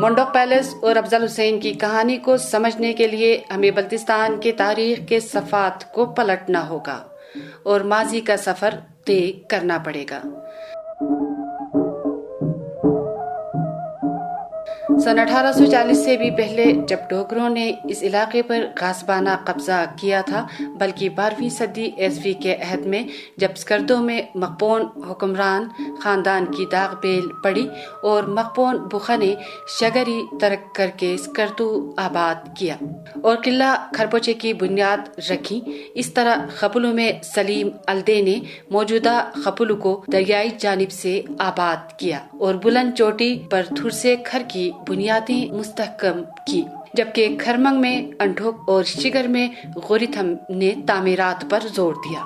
منڈوک palace اور افضل حسین کی کہانی کو سمجھنے کے لیے ہمیں بلتستان کے تاریخ کے صفحات کو پلٹنا ہوگا اور ماضی کا سفر طے کرنا پڑے گا۔ سن 1840 سے بھی پہلے جب ڈوگروں نے اس علاقے پر غاصبانہ قبضہ کیا تھا، بلکہ 12ویں صدی عیسوی کے عہد میں جب سکردو میں مقپون حکمران خاندان کی داغ بیل پڑی اور مقپون بخا نے شگری ترک کر کے سکردو آباد کیا اور قلعہ کھرپوچے کی بنیاد رکھی، اس طرح خپلو میں سلیم الدے نے موجودہ خپلو کو دریائی جانب سے آباد کیا اور بلند چوٹی پر تھرسے کھر کی بنیادیں مستحکم کی، جبکہ کھرمنگ میں انٹھوک اور شگر میں غوریتھم نے تعمیرات پر زور دیا۔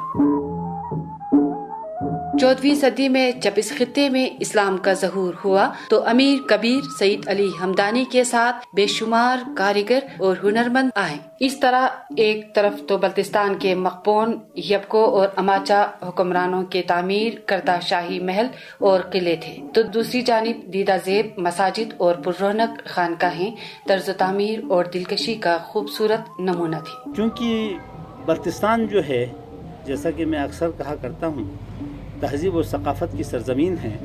14ویں صدی میں جب اس خطے میں اسلام کا ظہور ہوا تو امیر کبیر سید علی ہمدانی کے ساتھ بے شمار کاریگر اور ہنرمند آئے۔ اس طرح ایک طرف تو بلتستان کے مقپون، یبکو اور اماچا حکمرانوں کے تعمیر کردہ شاہی محل اور قلعے تھے، تو دوسری جانب دیدہ زیب مساجد اور پررونق خانقاہیں طرز تعمیر اور دلکشی کا خوبصورت نمونہ تھی۔ چونکہ بلتستان جو ہے، جیسا کہ میں اکثر کہا کرتا ہوں، تہذیب و ثقافت کی سرزمین ہے،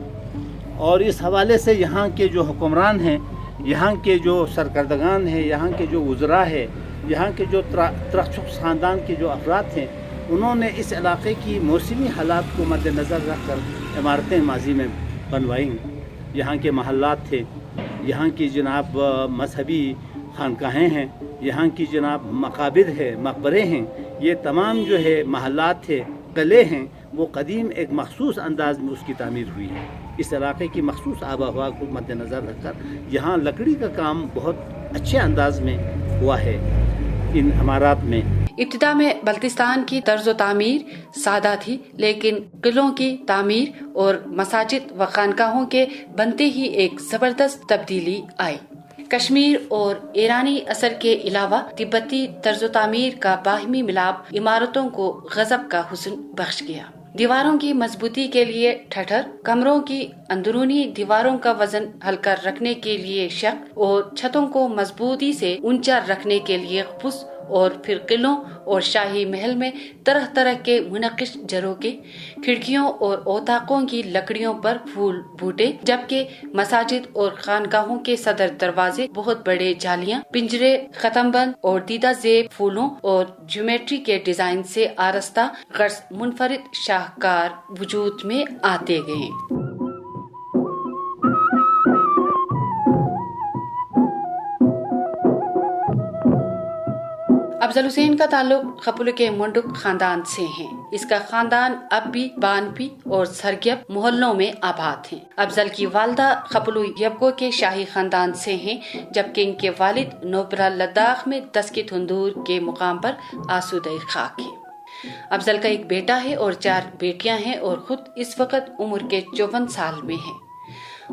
اور اس حوالے سے یہاں کے جو حکمران ہیں، یہاں کے جو سرکردگان ہیں، یہاں کے جو وزراء ہیں، یہاں کے جو ترخچک خاندان کے جو افراد ہیں، انہوں نے اس علاقے کی موسمی حالات کو مد نظر رکھ کر عمارتیں ماضی میں بنوائیں۔ یہاں کے محلات تھے، یہاں کی جناب مذہبی خانقاہیں ہیں، یہاں کی جناب مقابر ہے، مقبرے ہیں، یہ تمام جو ہے محلات تھے، قلعے ہیں، وہ قدیم ایک مخصوص انداز میں اس کی تعمیر ہوئی ہے۔ اس علاقے کی مخصوص آب و ہوا کو مد نظر رکھ کر یہاں لکڑی کا کام بہت اچھے انداز میں ہوا ہے ان عمارات میں۔ ابتدا میں بلتستان کی طرز و تعمیر سادہ تھی، لیکن قلعوں کی تعمیر اور مساجد و خانقاہوں کے بنتے ہی ایک زبردست تبدیلی آئی۔ کشمیر اور ایرانی اثر کے علاوہ تبتی طرز و تعمیر کا باہمی ملاپ عمارتوں کو غضب کا حسن بخش گیا۔ دیواروں کی مضبوطی کے لیے ٹھٹر، کمروں کی اندرونی دیواروں کا وزن ہلکا رکھنے کے لیے شق اور چھتوں کو مضبوطی سے اونچا رکھنے کے لیے خپس، اور پھر قلعوں اور شاہی محل میں طرح طرح کے منقش جروکے، کھڑکیوں اور اوطاقوں کی لکڑیوں پر پھول بوٹے، جبکہ مساجد اور خانقاہوں کے صدر دروازے بہت بڑے جالیاں، پنجرے، ختم بند اور دیدہ زیب پھولوں اور جیومیٹری کے ڈیزائن سے آراستہ غرض منفرد شاہکار وجود میں آتے گئے۔ افضل حسین کا تعلق خپلو کے منڈک خاندان سے ہے۔ اس کا خاندان اب بھی بانپی اور سرگیب محلوں میں آباد ہیں۔ افضل کی والدہ خپلو یبکو کے شاہی خاندان سے ہیں، جبکہ ان کے والد نوبرہ لداخ میں دسکی تھندور کے مقام پر آسودہ خاک ہیں۔ افضل کا ایک بیٹا ہے اور 4 بیٹیاں ہیں اور خود اس وقت عمر کے 54 سال میں ہیں۔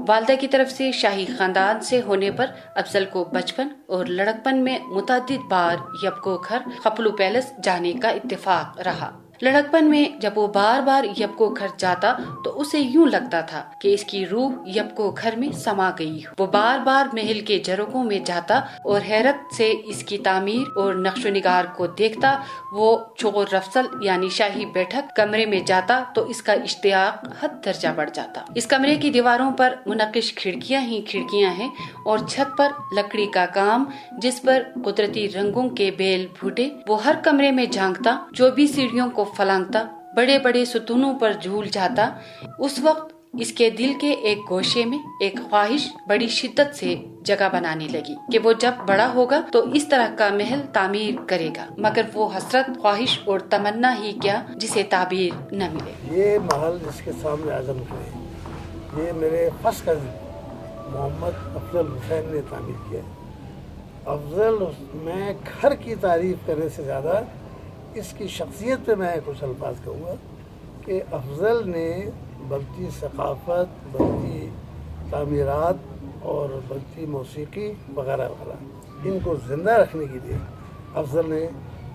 والدہ کی طرف سے شاہی خاندان سے ہونے پر افضل کو بچپن اور لڑکپن میں متعدد بار یبکو گھر خپلو پیلس جانے کا اتفاق رہا۔ لڑکپن میں جب وہ بار بار یبکو گھر جاتا تو اسے یوں لگتا تھا کہ اس کی روح یبکو گھر میں سما گئی ہو۔ وہ بار بار محل کے جھروکوں میں جاتا اور حیرت سے اس کی تعمیر اور نقش و نگار کو دیکھتا۔ وہ چغور رفصل یعنی شاہی بیٹھک کمرے میں جاتا تو اس کا اشتیاق حد درجہ بڑھ جاتا۔ اس کمرے کی دیواروں پر منقش کھڑکیاں ہی کھڑکیاں ہیں اور چھت پر لکڑی کا کام جس پر قدرتی رنگوں کے بیل بھوٹے۔ وہ ہر کمرے میں جھانکتا، جو بھی سیڑھیوں کو پھلانگتا، بڑے بڑے ستونوں پر جھول جاتا۔ اس وقت اس کے دل کے ایک گوشے میں ایک خواہش بڑی شدت سے جگہ بنانے لگی کہ وہ جب بڑا ہوگا تو اس طرح کا محل تعمیر کرے گا، مگر وہ حسرت، خواہش اور تمنا ہی کیا جسے تعبیر نہ ملے۔ یہ محل جس کے سامنے اعظم ہے، یہ میرے فرسٹ کزن محمد افضل حسین نے تعمیر کیا ہے۔ افضل میں گھر کی تعریف کرنے سے زیادہ اس کی شخصیت پہ میں کچھ الفاظ کہوں گا کہ افضل نے بلتی ثقافت، بلتی تعمیرات اور بلتی موسیقی وغیرہ وغیرہ ان کو زندہ رکھنے کے لیے افضل نے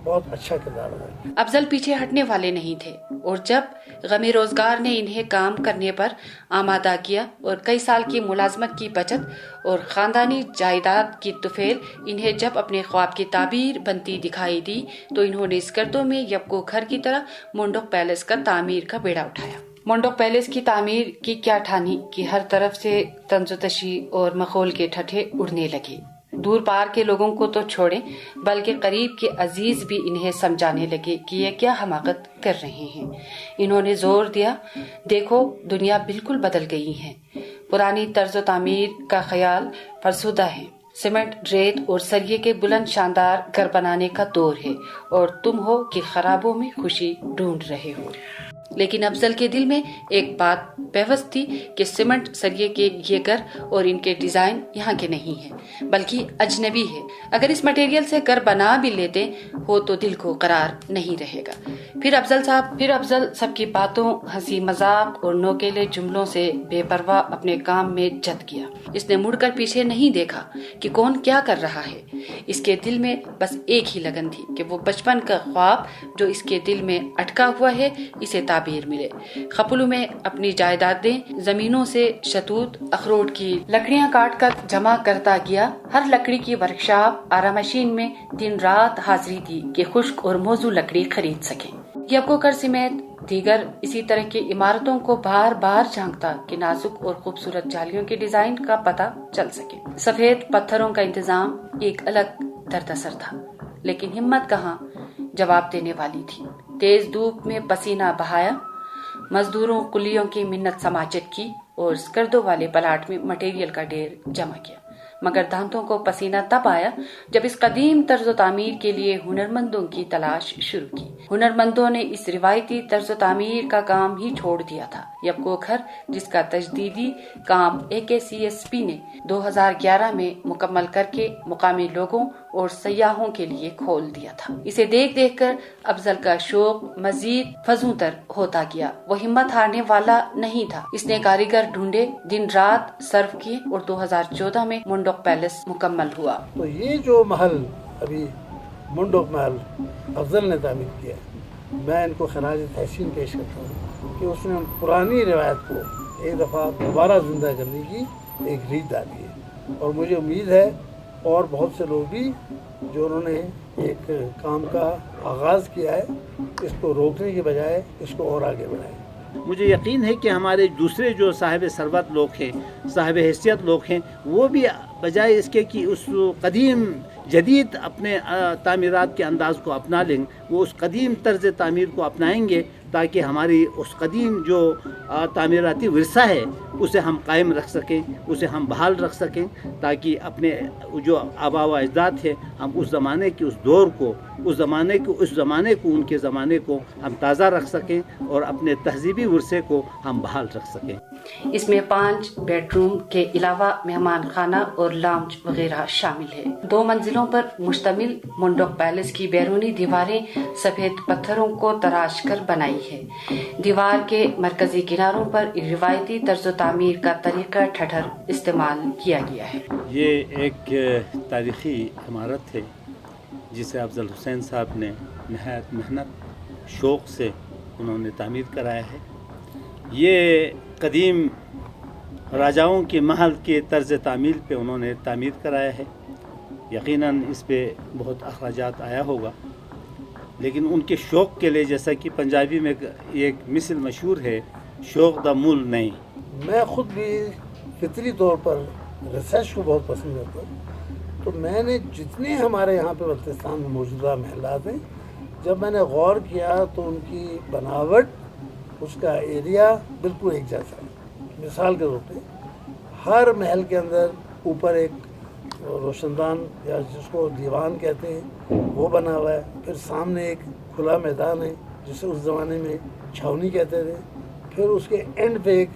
बहुत अच्छा किरदार अदा किया। अफजल पीछे हटने वाले नहीं थे और जब गमे रोजगार ने इन्हें काम करने पर आमादा किया और कई साल की मुलाजमत की बचत और खानदानी जायदाद की तुफेल इन्हें जब अपने ख्वाब की ताबीर बनती दिखाई दी तो इन्होंने स्कर्दों में यबको घर की तरह मुंडोक पैलेस का तामीर का बेड़ा उठाया। मुंडोक पैलेस की तामीर की क्या ठानी कि हर तरफ से तंजुतशी और मखौल के ठठे उड़ने लगे। दूर पार के लोगों को तो छोड़ें बल्कि करीब के अजीज भी इन्हें समझाने लगे कि ये क्या हमाकत कर रहे हैं। इन्होंने जोर दिया, देखो दुनिया बिल्कुल बदल गई है, पुरानी तर्ज तामीर का ख्याल फरसुदा है, सीमेंट रेत और सरिये के बुलंद शानदार घर बनाने का दौर है और तुम हो कि खराबों में खुशी ढूंढ रहे हो। लेकिन अफजल के दिल में एक बात बेबस थी कि सीमेंट सरिये के ये घर और इनके डिजाइन यहाँ के नहीं है बल्कि अजनबी है। अगर इस मटेरियल से घर बना भी लेते हो तो दिल को करार नहीं रहेगा। फिर अफजल सबकी बातों, हंसी मजाक और नोकेले जुमलों से बेपरवाह अपने काम में जत गया। इसने मुड़कर पीछे नहीं देखा कि कौन क्या कर रहा है। इसके दिल में बस एक ही लगन थी कि वो बचपन का ख्वाब जो इसके दिल में अटका हुआ है इसे ताबीर मिले। खपलू में अपनी जायदादें जमीनों से शतूत अखरोट की लकड़ियां काट कर जमा करता गया। हर लकड़ी की वर्कशॉप आरा मशीन में दिन रात हाजिरी दी कि खुश्क और मौजू लकड़ी खरीद सके। यबको कर समेत दीगर इसी तरह की इमारतों को बार बार झांकता कि नाजुक और खूबसूरत जालियों के डिजाइन का पता चल सके। सफेद पत्थरों का इंतजाम एक अलग दरदसर था, लेकिन हिम्मत कहाँ जवाब देने वाली थी। तेज धूप में पसीना बहाया, मजदूरों कुलियों की मिन्नत समाजत की और स्कर्दों वाले प्लाट में मटेरियल का ढेर जमा किया। मगर दांतों को पसीना तब आया जब इस कदीम तर्ज तामीर के लिए हुनरमंदों की तलाश शुरू की। हुनरमंदों ने इस रिवायती तर्ज तामीर का काम ही छोड़ दिया था। यबको घर जिसका तजदीदी काम AKCSP ने 2011 में मुकम्मल करके मुकामी लोगों और सयाहों के लिए खोल दिया था। इसे देख देख कर अफजल का शौक मजीद फजूतर होता गया। वो हिम्मत हारने वाला नहीं था। इसने कारीगर ढूंढे, दिन रात सर्व किए और 2014 में मुंडोक पैलेस मुकम्मल हुआ। तो ये जो महल अभी मुंडोक महल अफजल ने तामीर किया, मैं इनको खराज तहसीन पेश करता हूँ कि उसने पुरानी रिवायत को एक दफ़ा दोबारा जिंदा करने की एक रीत डाली है। और मुझे उम्मीद है और बहुत से लोग भी जो उन्होंने एक काम का आगाज़ किया है, इसको रोकने के बजाय इसको और आगे बढ़ाएं। मुझे यकीन है कि हमारे दूसरे जो साहिब सरवत लोग हैं, साहिब हैसियत लोग हैं, वो भी बजाय इसके कि उस कदीम जदीद अपने तामीरात के अंदाज़ को अपना लें, वो उस कदीम तर्ज तामीर को अपनाएंगे ताकि हमारी उस कदीम जो तामीराती विरसा है उसे हम कायम रख सकें, उसे हम बहाल रख सकें, ताकि अपने जो आबा व अजदाद है हम उस ज़माने की उस दौर को, उस ज़माने को उनके ज़माने को हम ताज़ा रख सकें और अपने तहजीबी विरसे को हम बहाल रख सकें। इसमें 5 बेडरूम के अलावा मेहमान खाना और लाउंज वगैरह शामिल है। 2 मंजिलों पर मुश्तमिल मुंडोक पैलेस की बैरूनी दीवारें सफेद पत्थरों को तराश कर बनाई है। दीवार के मरकजी किनारों पर रिवायती तर्ज तामीर का तरीका ठठर इस्तेमाल किया गया है। ये एक तारीखी इमारत है जिसे अफजल हुसैन साहब ने नहायत मेहनत शौक़ से उन्होंने तामीर कराया है। ये कदीम राजाओं के महल के तर्ज तामीर पे उन्होंने तामीर कराया है। यकीनन इस पे बहुत अखराजात आया होगा, लेकिन उनके शौक़ के लिए, जैसा कि पंजाबी में एक मिसल मशहूर है, शौक़ द मूल नहीं। मैं ख़ुद भी फितरी तौर पर रिसर्च को बहुत पसंद करता हूँ, तो मैंने जितने हमारे यहाँ पे बल्तिस्तान में मौजूदा महलात हैं, जब मैंने गौर किया तो उनकी बनावट, उसका एरिया बिल्कुल एक जैसा है। मिसाल के तौर पे हर महल के अंदर ऊपर एक रोशनदान या जिसको दीवान कहते हैं वो बना हुआ है। फिर सामने एक खुला मैदान है जिसे उस ज़माने में छावनी कहते थे। फिर उसके एंड पे एक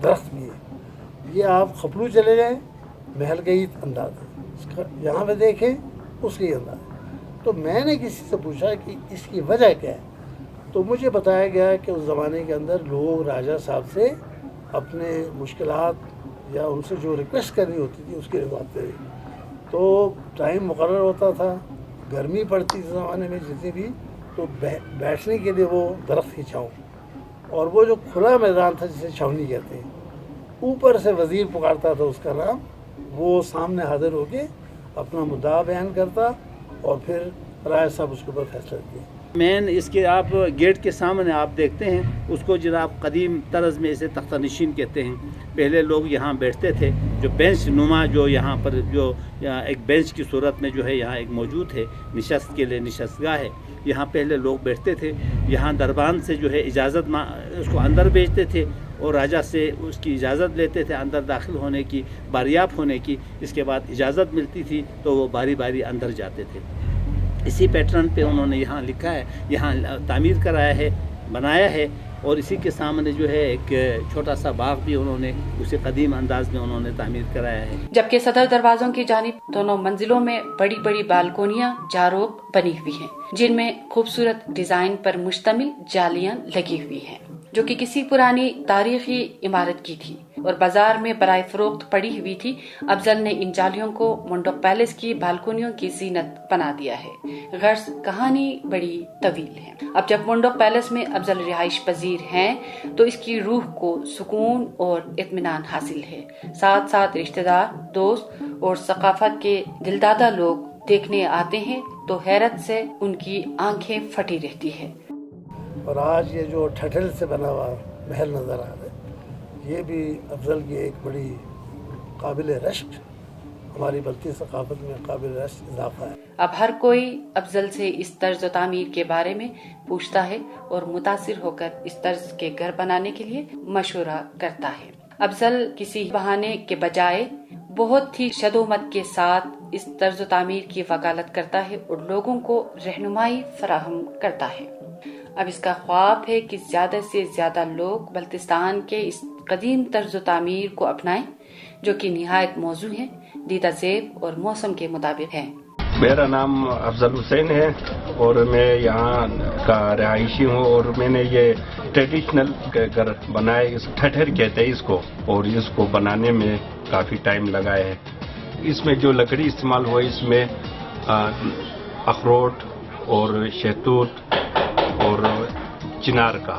दरख्त भी है। ये आप खपलू चले गए, महल का ही अंदाज है, यहाँ पे देखें उसका ही अंदाज है। तो मैंने किसी से पूछा कि इसकी वजह क्या है, तो मुझे बताया गया कि उस ज़माने के अंदर लोग राजा साहब से अपने मुश्किलात या उनसे जो रिक्वेस्ट करनी होती थी उसके जवाब थे। तो टाइम मुकर्रर होता था, गर्मी पड़ती थी ज़माने में जितनी भी, तो बैठने के लिए वो दरख्त की छाँव, और वो जो खुला मैदान था जिसे छावनी कहते हैं, ऊपर से वज़ीर पुकारता था उसका नाम, वो सामने हाजिर होके अपना मुद्दा बयान करता और फिर राय साहब उसके ऊपर फैसला दिए। मेन इसके आप गेट के सामने आप देखते हैं उसको जनाब कदीम तर्ज में इसे तख्ता नशीन कहते हैं। पहले लोग यहाँ बैठते थे, जो बेंच नुमा जो यहाँ पर जो यहाँ एक बेंच की सूरत में जो है यहाँ एक मौजूद है, निशस्त के लिए निशस्तगाह है, यहाँ पहले लोग बैठते थे। यहाँ दरबान से जो है इजाज़त उसको अंदर भेजते थे और राजा से उसकी इजाज़त लेते थे अंदर दाखिल होने की, बारियाब होने की। इसके बाद इजाज़त मिलती थी तो वो बारी बारी अंदर जाते थे। इसी पैटर्न पे उन्होंने यहाँ लिखा है, यहाँ तामीर कराया है, बनाया है, और इसी के सामने जो है एक छोटा सा बाग भी उन्होंने उसे कदीम अंदाज में उन्होंने तामीर कराया है। जबकि सदर दरवाजों की जानिब दोनों मंजिलों में बड़ी बड़ी बालकोनियां जारोब बनी हुई हैं, जिनमें खूबसूरत डिजाइन पर मुश्तमिल जालियां लगी हुई हैं, जो कि किसी पुरानी तारीखी इमारत की थी और बाजार में बराए फरोख्त पड़ी हुई थी। अफजल ने इन जालियों को मंडोक पैलेस की बालकोनियों की जीनत बना दिया है। गर्ज कहानी बड़ी तवील है। अब जब मंडोक पैलेस में अफजल रिहाइश पजीर हैं तो इसकी रूह को सुकून और इत्मीनान हासिल है। साथ साथ रिश्तेदार, दोस्त और सकाफत के दिलदादा लोग देखने आते हैं तो हैरत से उनकी आंखें फटी रहती है। और आज ये जो ठठल से बना हुआ महल नज़र आ रहा है, ये भी अफजल की एक बड़ी काबिल रश्क, हमारी बल्कि सकाफत में काबिल रश्क इजाफा है। अब हर कोई अफजल से इस तर्ज तामीर के बारे में पूछता है और मुतासिर होकर इस तर्ज के घर बनाने के लिए मशवरा करता है। अफजल किसी बहाने के बजाय बहुत ही शदोमत के साथ इस तर्ज तामीर की वकालत करता है और लोगों को रहनुमाई फराहम करता है। अब इसका ख्वाब है कि ज्यादा से ज्यादा लोग बल्तिस्तान के इस कदीम तर्ज तामीर को अपनाएं, जो कि निहायत मौजू है, दीदा ज़ेब और मौसम के मुताबिक है। मेरा नाम अफजल हुसैन है और मैं यहाँ का रहायशी हूँ और मैंने ये ट्रेडिशनल घर बनाए, इस ठठर कहते हैं इसको, और इसको बनाने में काफ़ी टाइम लगाया है। इसमें जो लकड़ी इस्तेमाल हुआ, इसमें अखरोट और शहतूत और चिनार का,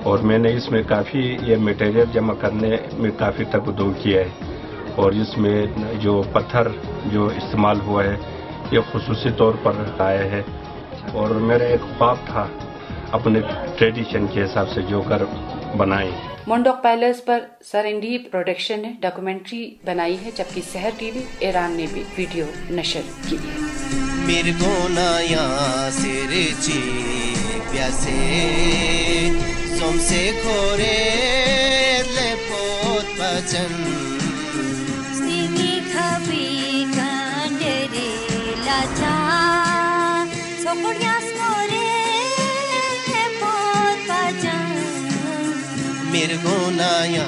और मैंने इसमें काफ़ी ये मटेरियल जमा करने में काफ़ी तकदुम किया है। और इसमें जो पत्थर जो इस्तेमाल हुआ है ये खुसूसी तौर पर आया है। और मेरा एक ख्वाब था अपने ट्रेडिशन के हिसाब से जो घर बनाए। मंडोक पैलेस पर सरंडी प्रोडक्शन ने डॉक्यूमेंट्री बनाई है, जबकि सहर टीवी ईरान ने भी वीडियो नशर की है। मिर्गोनाया सिरची प्यासे सोमसे खोरे ले पोत बचन स्निमी खबी कंडरे लाचा सोकोड़िया स्कोरे ले पोत बचन मिर्गोनाया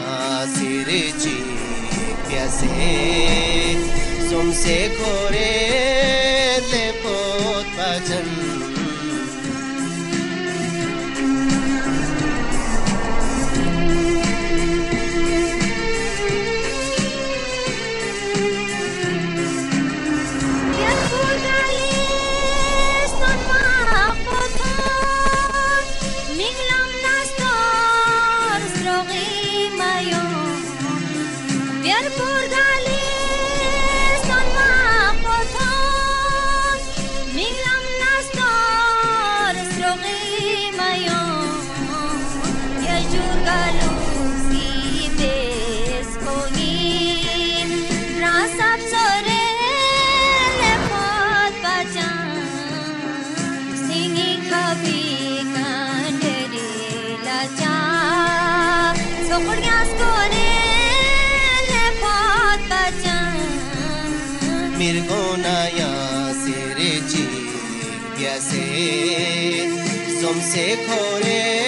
सिरची प्यासे सोमसे खोरे ले पोत बचन मिर्गोनाया सिरची प्यासे सोमसे खोरे